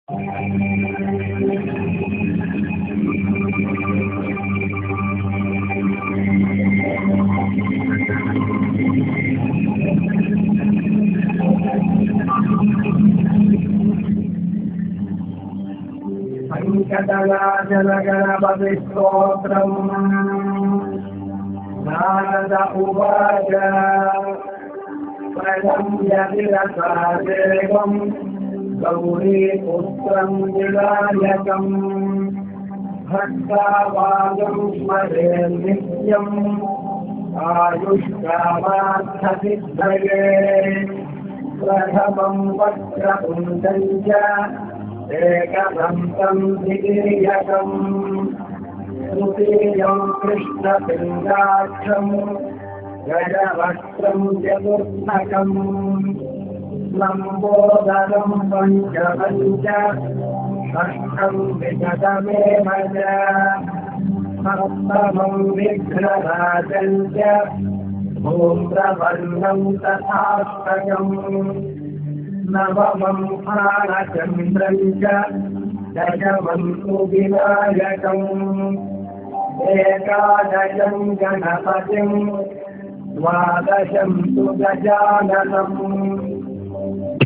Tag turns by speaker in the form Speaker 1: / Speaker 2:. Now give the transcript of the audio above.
Speaker 1: गणपतिस्तोत्रम् नारद उवाच प्रणम्य शिरसा देवम् गौरीपुत्रम् विनायकम् भक्तावादम् स्मरे नित्यम् आयुष्कामार्थसिद्धये प्रथमम् वक्रतुण्डम् च एकदन्तम् द्वितीयकम् तृतीयम् कृष्णपिङ्गाक्षम् गजवक्त्रम् चतुर्थकम् लम्बोदरम् पञ्चमम् च षष्ठम् विशतमेव च सप्तमम् विघ्नराजम् च धूम्रवर्णम् तथाष्टकम् नवमम् फालचन्द्रम् च दशमम् तु विनायकम् एकादशम् गणपतिम् द्वादशम् तु गजाननम्